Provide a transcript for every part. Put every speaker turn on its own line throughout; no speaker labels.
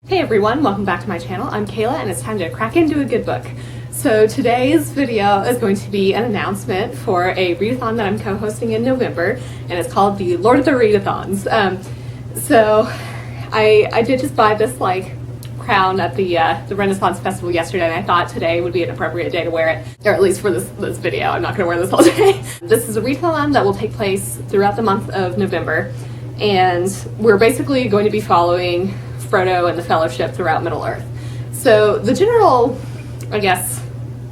Hey everyone, welcome back to my channel. I'm Kayla and it's time to crack into a good book. So today's video is going to be an announcement for a readathon that I'm co-hosting in November, and it's called the Lord of the Readathons. So I did just buy this crown at the Renaissance Festival yesterday, and I thought today would be an appropriate day to wear it, or at least for this video. I'm not going to wear this all day. This is a readathon that will take place throughout the month of November, and we're basically going to be following Frodo and the Fellowship throughout Middle-earth. So the general,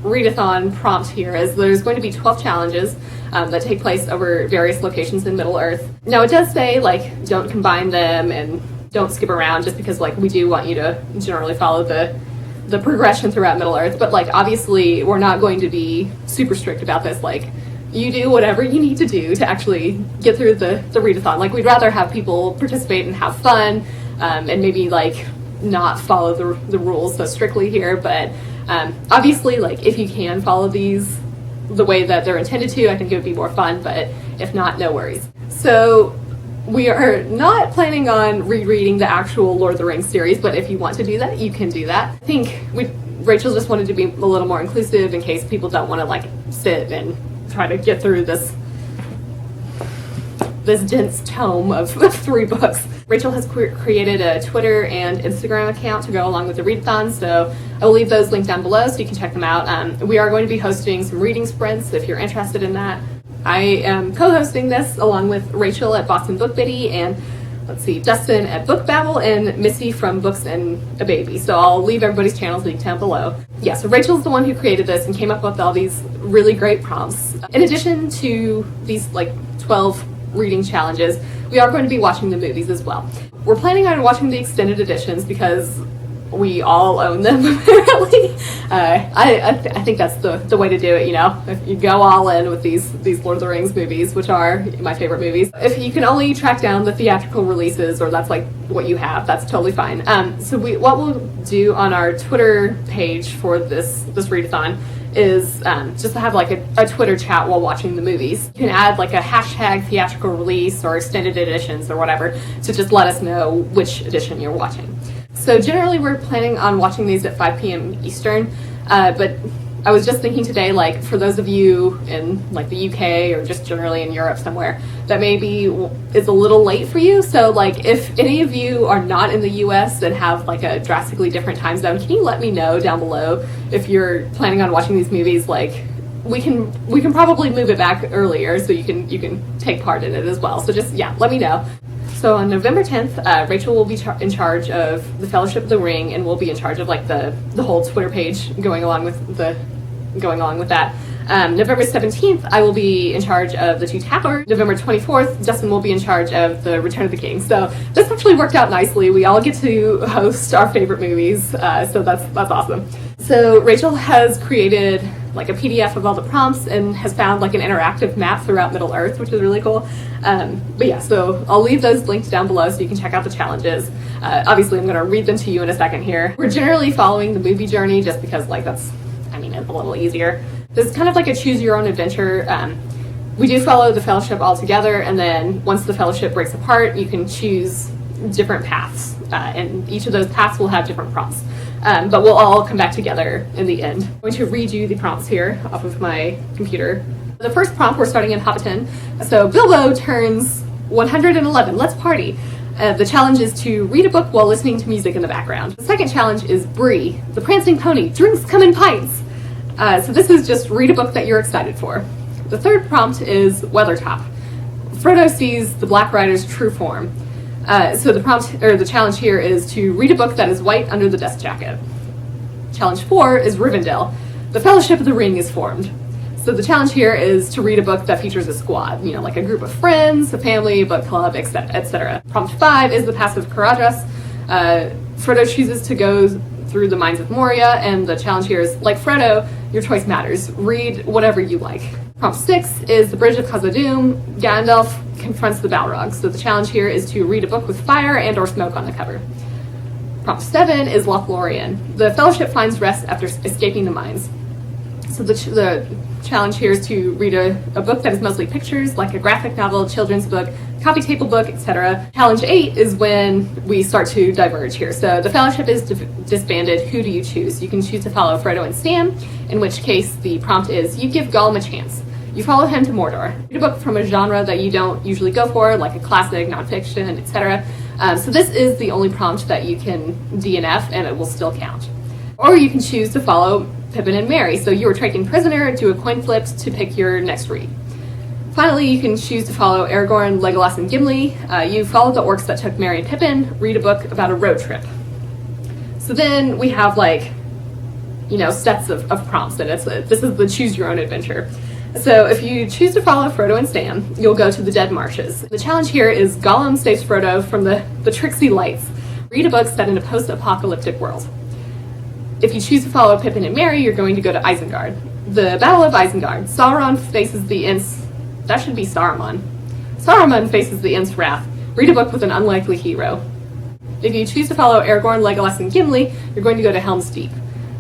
readathon prompt here is there's going to be 12 challenges that take place over various locations in Middle-earth. Now it does say don't combine them and don't skip around, just because we do want you to generally follow the progression throughout Middle-earth, but obviously we're not going to be super strict about this. You do whatever you need to do to actually get through the readathon. We'd rather have people participate and have fun, and maybe not follow the rules so strictly here, but obviously if you can follow these the way that they're intended to, I think it would be more fun, but if not, no worries. So we are not planning on rereading the actual Lord of the Rings series, but if you want to do that, you can do that. I think Rachel just wanted to be a little more inclusive in case people don't want to sit and try to get through this dense tome of 3 books. Rachel has created a Twitter and Instagram account to go along with the readathon, so I will leave those linked down below so you can check them out. We are going to be hosting some reading sprints if you're interested in that. I am co-hosting this along with Rachel at Boston Book Biddy, and Dustin at Book Babble, and Missy from Books and a Baby. So I'll leave everybody's channels linked down below. Yeah, so Rachel's the one who created this and came up with all these really great prompts. In addition to these 12 reading challenges, we are going to be watching the movies as well. We're planning on watching the extended editions because we all own them, apparently. I think that's the way to do it, if you go all in with these Lord of the Rings movies, which are my favorite movies. If you can only track down the theatrical releases, or that's what you have, that's totally fine. So what we'll do on our Twitter page for this readathon is just to have a Twitter chat while watching the movies. You can add a hashtag theatrical release or extended editions or whatever to just let us know which edition you're watching. So generally we're planning on watching these at 5 p.m. Eastern, but I was just thinking today, for those of you in the UK or just generally in Europe somewhere, that maybe is a little late for you. So if any of you are not in the US and have a drastically different time zone, can you let me know down below if you're planning on watching these movies? We can probably move it back earlier so you can take part in it as well. So just, yeah, let me know. So on November 10th, Rachel will be in charge of the Fellowship of the Ring, and we'll be in charge of the whole Twitter page going along with that. November 17th, I will be in charge of the Two Towers. November 24th, Dustin will be in charge of the Return of the King. So this actually worked out nicely. We all get to host our favorite movies, so that's awesome. So Rachel has created a PDF of all the prompts and has found an interactive map throughout Middle-earth, which is really cool. But yeah, so I'll leave those linked down below so you can check out the challenges. Obviously, I'm going to read them to you in a second here. We're generally following the movie journey just because it's a little easier. This is kind of a choose your own adventure. We do follow the Fellowship all together, and then once the Fellowship breaks apart, you can choose different paths, and each of those paths will have different prompts. But we'll all come back together in the end. I'm going to read you the prompts here off of my computer. The first prompt, we're starting in Hobbit. So Bilbo turns 111, let's party. The challenge is to read a book while listening to music in the background. The second challenge is Bree, the prancing pony, drinks come in pints. So this is just read a book that you're excited for. The third prompt is Weathertop. Frodo sees the Black Rider's true form. So the challenge here is to read a book that is white under the dust jacket. Challenge 4 is Rivendell. The Fellowship of the Ring is formed. So the challenge here is to read a book that features a squad, a group of friends, a family, a book club, etc. Prompt 5 is the Pass of Caradhras. Frodo chooses to go through the Mines of Moria, and the challenge here is, like Frodo, your choice matters. Read whatever you like. Prompt 6 is the Bridge of Khazad-dûm. Gandalf confronts the Balrogs. So the challenge here is to read a book with fire and or smoke on the cover. Prompt 7 is Lothlorien. The Fellowship finds rest after escaping the mines. So the challenge here is to read a book that is mostly pictures, like a graphic novel, children's book, coffee table book, etc. Challenge 8 is when we start to diverge here. So the fellowship is disbanded. Who do you choose? You can choose to follow Frodo and Sam, in which case the prompt is you give Gollum a chance. You follow him to Mordor. Read a book from a genre that you don't usually go for, like a classic, nonfiction, etc. So this is the only prompt that you can DNF and it will still count. Or you can choose to follow Pippin and Merry. So you were taken prisoner, do a coin flip to pick your next read. Finally, you can choose to follow Aragorn, Legolas, and Gimli. You follow the orcs that took Merry and Pippin, read a book about a road trip. So then we have sets of prompts, and this is the choose your own adventure. So if you choose to follow Frodo and Sam, you'll go to the Dead Marshes. The challenge here is Gollum saves Frodo from the tricksy lights. Read a book set in a post-apocalyptic world. If you choose to follow Pippin and Merry, you're going to go to Isengard. The Battle of Isengard. Sauron faces the Ents. That should be Saruman. Saruman faces the Ents' wrath. Read a book with an unlikely hero. If you choose to follow Aragorn, Legolas, and Gimli, you're going to go to Helm's Deep.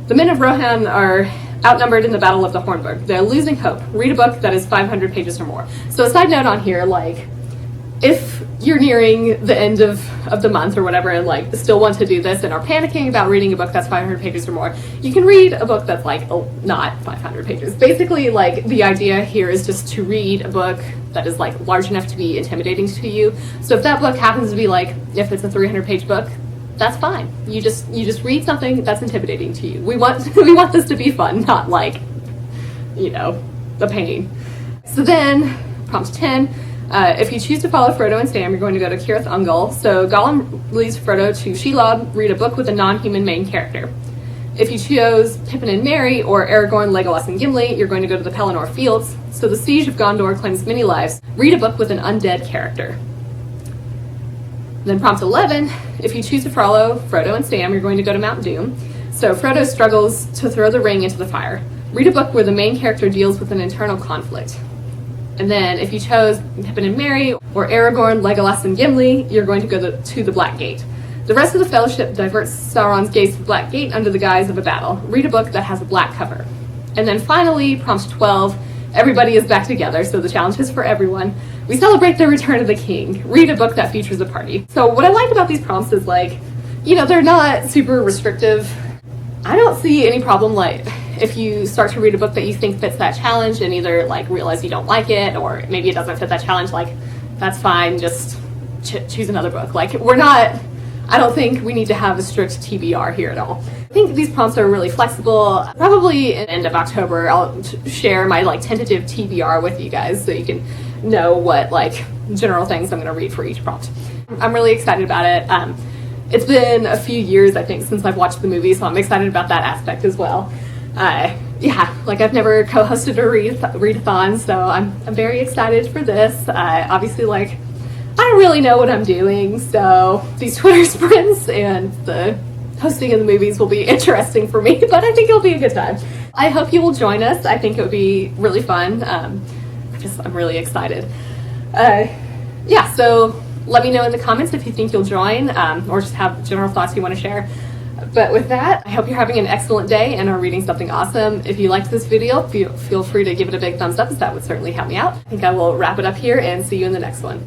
The men of Rohan are outnumbered in the Battle of the Hornburg. They're losing hope. Read a book that is 500 pages or more. So a side note on here, if you're nearing the end of the month or whatever and still want to do this and are panicking about reading a book that's 500 pages or more, you can read a book that's not 500 pages. Basically, the idea here is just to read a book that is large enough to be intimidating to you. So if that book happens to be if it's a 300-page book, that's fine. You just read something that's intimidating to you. We want this to be fun, not a pain. So then, prompt 10. If you choose to follow Frodo and Sam, you're going to go to Cirith Ungol. So Gollum leads Frodo to Shelob, read a book with a non-human main character. If you chose Pippin and Merry or Aragorn, Legolas, and Gimli, you're going to go to the Pelennor Fields. So the Siege of Gondor claims many lives. Read a book with an undead character. Then prompt 11, if you choose to follow Frodo and Sam, you're going to go to Mount Doom. So Frodo struggles to throw the ring into the fire. Read a book where the main character deals with an internal conflict. And then if you chose Pippin and Merry or Aragorn, Legolas, and Gimli, you're going to go to the Black Gate. The rest of the Fellowship diverts Sauron's gaze to the Black Gate under the guise of a battle. Read a book that has a black cover. And then finally, prompt 12, everybody is back together, so the challenge is for everyone. We celebrate the return of the king. Read a book that features a party. So what I like about these prompts is they're not super restrictive. I don't see any problem if you start to read a book that you think fits that challenge and either realize you don't like it or maybe it doesn't fit that challenge, that's fine, just choose another book. I don't think we need to have a strict TBR here at all. I think these prompts are really flexible. Probably at the end of October, I'll share my tentative TBR with you guys so you can know what general things I'm going to read for each prompt. I'm really excited about it. It's been a few years, I think, since I've watched the movie, so I'm excited about that aspect as well. I've never co-hosted a readathon, so I'm very excited for this. Obviously, I don't really know what I'm doing, so these Twitter sprints and the hosting of the movies will be interesting for me, but I think it'll be a good time. I hope you will join us. I think it would be really fun. I'm really excited. So let me know in the comments if you think you'll join or just have general thoughts you want to share. But with that, I hope you're having an excellent day and are reading something awesome. If you liked this video, feel free to give it a big thumbs up, as that would certainly help me out. I think I will wrap it up here and see you in the next one.